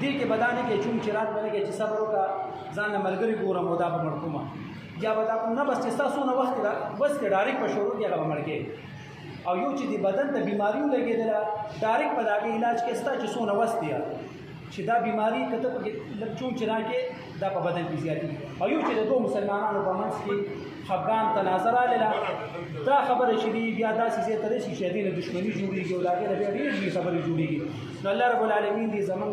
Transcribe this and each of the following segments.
دې کې به دا نه کوي چون چې رات به نه کوي چې صبر وکړه ځان له ملګري ګورم او دا به مړ کومه یا به دا نه بس چې ستا څونه وخت بس کې ډایرکټ په شروع کې هغه به مړ کېږي او یو چې د بدن ته بیماري ولګېدله ډایرکټ په د هغې علاج کې ستا چې څونه وس دی چې دا بیماري که ته پکې لږ چون چې راکې دا په بدن کې زیاتېږي او یو چې د دوه مسلمانانو په منځ کې خفګان تناظر راغله دا خبره چې دی بیا داسې ځای ته رسي چې د دې نه دښمني جوړېږي او د هغې نه بیا ډېرې ډېرې خبرې جوړېږي نو الله رب العالمین دې زمونږ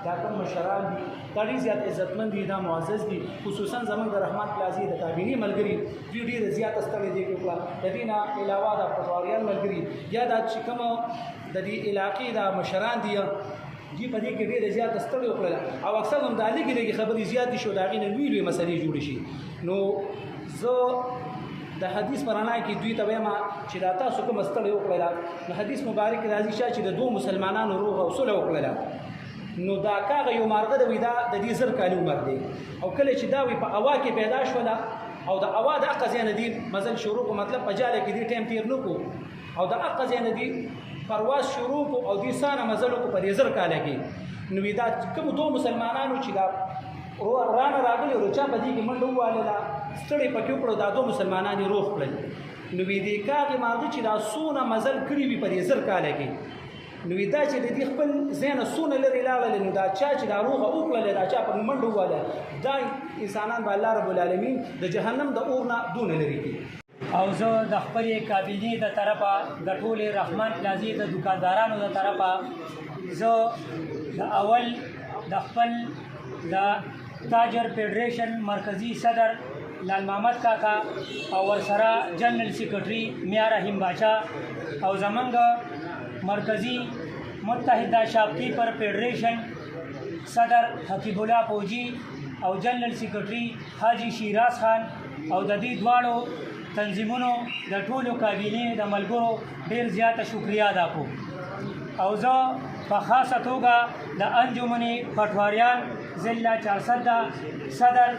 دا کوم مشران دي دا ډېر زیات عزتمند دي دا معزز دي خصوصا زمونږ د رحمت پلازې د کابینې ملګري دوی ډېره زیاته ستړې دي وکړه د دې نه علاوه د پټواریان ملګري یا دا چې کومه د دې علاقې دا مشران دي دوی په دې کې ډېره زیاته ستړې وکړله او اکثر هم دا لږې لږې خبرې زیاتې شو د هغې نه لوی لوی مسلې جوړې شي نو زه د حدیث په رڼا کې دوی ته وایم چې دا تاسو کومه ستړې وکړله نو حدیث مبارک راځي چې د دوه مسلمانانو روغ او صلح وکړله نو دا کاغه یو مارغه د وي دا د دې 1000 کالي عمر دی او کله چې دا وي په هوا کې پیدا شوله او د هوا د هغه ځای نه دي مزل شروع کو مطلب په جاله کې دې ټایم تیر نه کو او د هغه ځای نه دي پرواز شروع کو او دې سانه مزل کو په 1000 کاله کې نو دا کوم دوه مسلمانانو چې دا رانه راغلي او چا په دې کې منډه واله ستړي پکې وکړو دا دوه مسلمانان روغ کړل نو دې کاغه مارغه چې دا سونه مزل کړی وي په 1000 کاله کې نو دا چې د دې خپل ذهن سونه لري لاړل نو دا چا چې دا روغه وکړل دا چا په منډه واله دا انسانان به الله رب العالمین د جهنم د اور نه دون لري او زه د خپلې کابینې د طرفه د ټولې رحمان پلازې د دکاندارانو د طرفه زه د اول د خپل د تاجر فیډریشن مرکزی صدر لال محمد کاکا او ورسره جنرل سیکرټري میا رحیم باچا او زمونږ مرکزی متحده شاپکیپر فیډریشن صدر حکیب الله فوجي او جنرل سیکرټري حاجی شیراز خان او د دې دواړو تنظیمونو د ټولو کابینې د ملګرو ډېر زیاته شکریا ادا کوم او زه په خاصه توګه د انجمن پټواریان ضلع 410 صدر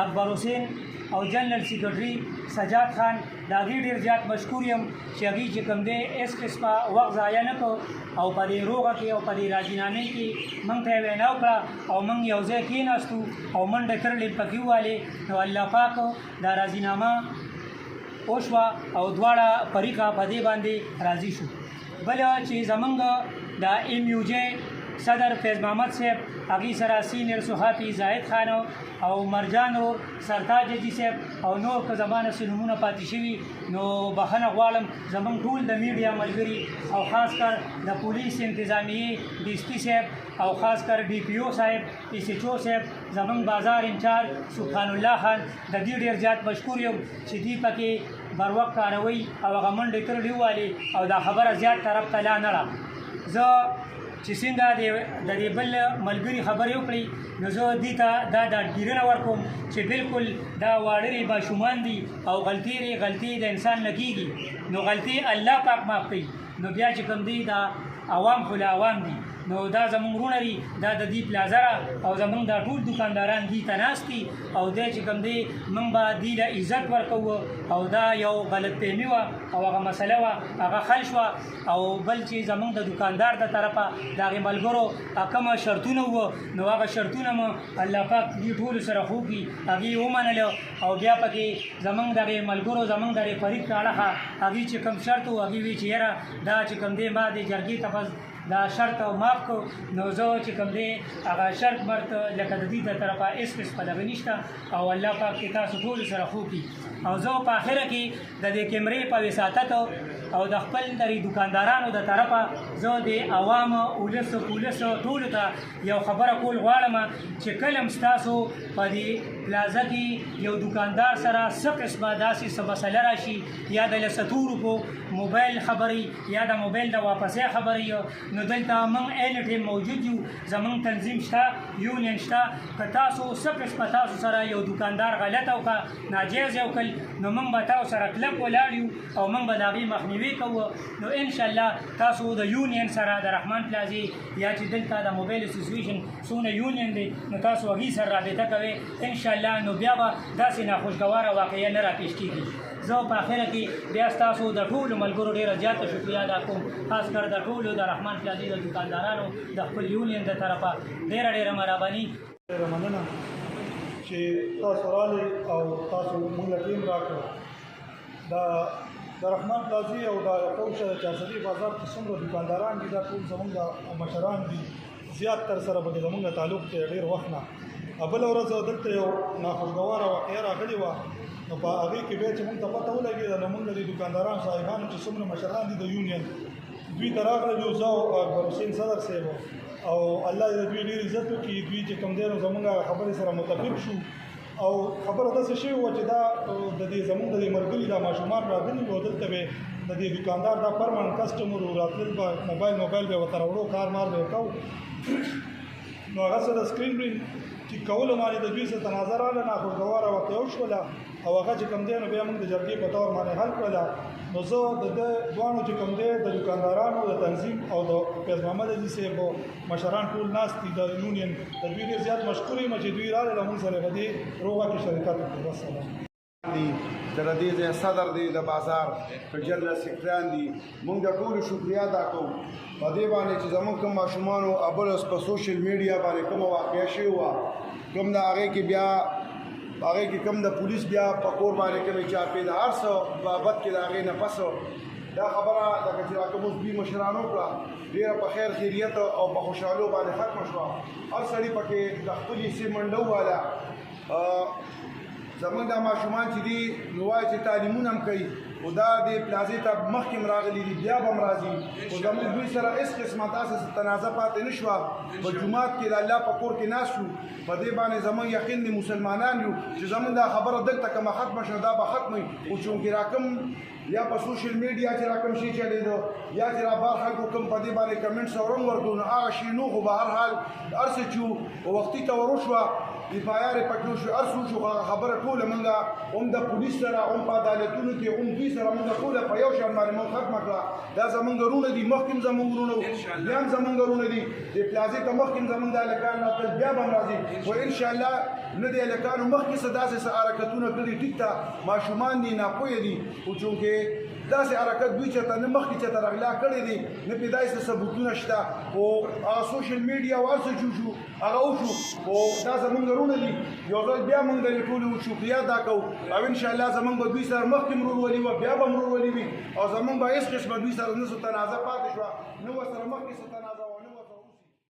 اکبر حسین او جنرل سیکرټري سجاد خان د هغې ډېر زیات مشکور یم چې هغوی چې کوم دی هېڅ قسمه وخت ضایع نه کړو او په دې روغه کې او په دې راجینامې کې موږ ته یې وینا وکړه او موږ یو ځای کېناستو او منډه کړلې پکې ووالې نو الله پاک دا راجینامه وشوه او دواړه فریقه په دې باندې راضي شو بله چې زمونږ د ایم یو جې صدر فیض محمد صاحب هغې سره سینیر صحافي زاهد خان او مرجان ورور سرتاج جدي صاحب او نور که زما نه څه نومونه پاتې شوي نو بخښنه غواړم زموږ ټول د میډیا ملګري او خاص کر د پولیس انتظامیې ډي اس پي صاحب او خاص کر ډي پي او صاحب ایس ایچ او صاحب زموږ بازار انچارج سبحان الله خان د دې ډېر زیات مشکور یم چې دوی پکې بر وخت کاروي او هغه منډې کړلې ووالې او دا خبره زیات طرف ته لا نه ده زه چې څنګه د دې بل ملګري خبرې وکړي نو زه دې ته دا ډاډګیرنه ورکوم چې بالکل دا واړه ماشومان دي او غلطي د انسان نه کېږي نو غلطي الله پاک معاف کوي نو بیا چې کوم دی دا عوام خو له عوام دي نو دا زمونږ وروڼه دي دا د دې پلازره او زمونږ دا ټول دکانداران دي ته ناست دي او دی چې کوم دی موږ به دې له عزت ورکوو او دا یو غلط فهمي وه او هغه مسله وه هغه حل شوه او بل چې زمونږ د دکاندار د طرفه د هغې ملګرو کومه شرطونه وه نو هغه شرطونه مو الله پاک دې ټولو سره خو کړي هغې یې ومنلو او بیا پکې زمونږ دغې ملګرو زمونږ دغې فریق اړخه هغې چې کوم شرط و هغې وی چې یاره دا چې کوم دی ما دې جرګې ته بس دا شرط او معاف کو نو زه چې کوم دی هغه شرط مرط لکه د دې د طرفه هېڅ قسمه دغه نشته او الله پاک کې تاسو ټولو سره خوب کړي او زه په آخره کې د دې کیمرې په وساطت او د خپل درې دکاندارانو د طرفه زه د عوامو ولسو پولیسو ټولو ته یو خبره کول غواړم چې کله هم ستاسو په دې پلازه کې یو دکاندار سره څه قسمه داسې څه مسله راشي یا د لسطورو په موبایل خبرې یا د موبایل د واپسې خبرې نو دلته موږ این ټیم موجود یو زموږ تنظیم شته یونین شته که تاسو څه قسمه تاسو سره یو دکاندار غلطه وکړه ناجیز یې وکړل نو موږ به تاسو سره کلک ولاړ یو او موږ به د هغې مخنیوي مخنیوي کوو. نو ان شاء الله تاسو د یونین سره د رحمان پلازي یا چې دلته د موبایل اسوسییشن څونه یونین دی نو تاسو هغوی سره رابطه کوئ ان شاء الله. نو بیا به داسې ناخوشګواره واقعه نه راپېښ کېږي. زه په آخره کې بیا ستاسو د ټولو ملګرو ډېره زیاته شکریه ادا کوم، خاص کر د ټولو د رحمان پلازي د دوکاندارانو د خپل یونین د طرفه ډېره مهرباني. ډېره مننه چې تاسو راغلئ او تاسو موږ له ټیم راکړو. د رحمان پلازي او د کوشه د چارسدي بازار کې څومره دوکانداران دي دا ټول زموږ د مشران دي، زیات تر سره به زموږ تعلق دی ډېر وخت نه. بله ورځ دلته یو ناخوشګواره واقعه راغلې وه، نو په هغې کې بیا چې موږ ته پته ولګېده نو موږ د دوکاندارانو صاحبانو چې څومره مشران دي د یونین دوی ته راغللو، زه او اکبر حسین صدر صاحب او الله دې د دوی ډېر عزت وکړي. دوی چې کوم دی نو زموږ خبرې سره متفق شو او خبره داسې شوې وه چې دا د دې زموږ د دې ملګري دا ماشومان راغلي وو، دلته به د دې دوکاندار دا پرماننټ کسټمر و، راتلل به موبایل به ورته راوړو، کار مار به یې کوو. نو هغه څه د سکرین برین چې کولو باندې د دوی څه تناظر راغله، ناخوشګواره واقعه وشوله او هغه چې کوم دی نو بیا موږ د جرګې په طور باندې حل کړله. نو زه د ده دواړو چې کوم دی د دوکاندارانو د تنظیم او د فیض محمد عزیز صاحب مشران ټول ناست دي د یونین، د دوی ډېر زیات مشکور یم چې دوی راغلل او موږ سره په دې روغه کې شرکت وکړو. والسلام. د دې ځای صدر دی د بازار جنرال سکرټریان دي، موږ د ټولو شکریه ادا کوو په دې باندې چې زموږ کوم ماشومانو اول اوس په سوشل میډیا باندې کومه واقعه شوې وه، کوم د هغې کې بیا هغې کې کوم د پولیس بیا په کور باندې کومې چاپې د هر څه بابت کې د هغې نه پس دا خبره لکه چې راکوم اوس دوی مشرانو کړه ډېره په خیر خیریت او په خوشحالو باندې ختمه شوه. هر سړي پکې د خپلې حصې منډه وواله. زمونږ دا ماشومان چې دي نو وایي چې تعلیمونه هم کوي او دا د پلازې ته مخکې هم راغلي دي، بیا به هم راځي. خو زموږ دوی سره هېڅ قسمه داسې تنازع پاتې نه شوه. په جومات کې د الله په کور کې ناست شو، په دې باندې زموږ یقین دی مسلمانان یو چې زموږ دا خبره دلته کومه ختمه شوه دا به ختمه وي. خو چونکې راکم یا په سوشل میډیا چې راکم شي چلېدو یا چې را بار خلکو کوم په دې باندې کمنټس او رنګ ورکړو نو هغه شي نو خو به هر حال هر څه چې وختي ته وروشوه دفاعیارې پکې وشوې هر څه وشو. خبره ټوله موږ هم د پولیس سره هم په عدالتونو کې هم دوی سره موږ ټوله په یو شان باندې موږ ختمه کړه. دا زموږ وروڼه دي، مخکې هم زموږ وروڼه وو، بیا هم زموږ وروڼه دي. د پلازې ته مخکې هم زموږ د هلکان راتلل، بیا به هم راځي. خو انشاءالله نه د هلکانو مخکې څه داسې څه حرکتونه کړي، ټیک ته ماشومان دي ناپوهه دي، خو چونکې داسې حرکت دوی چېرته نه مخکې چېرته رغلا کړی دی نه پرې داسې ثبوتونه شته. خو هغه سوشل میډیا او هر څه چې وشو هغه وشو، خو دا زموږ وروڼه دي. یو ځل بیا موږ د دې ټولو شکریه ادا کوو او انشاءالله زموږ به دوی سره مخکې ورورولي وه بیا به ورورولي وي او زموږ به هېڅ قسمه دوی سره نه څه تنازع پاتې شوه نه ورسره مخکې څه تنازع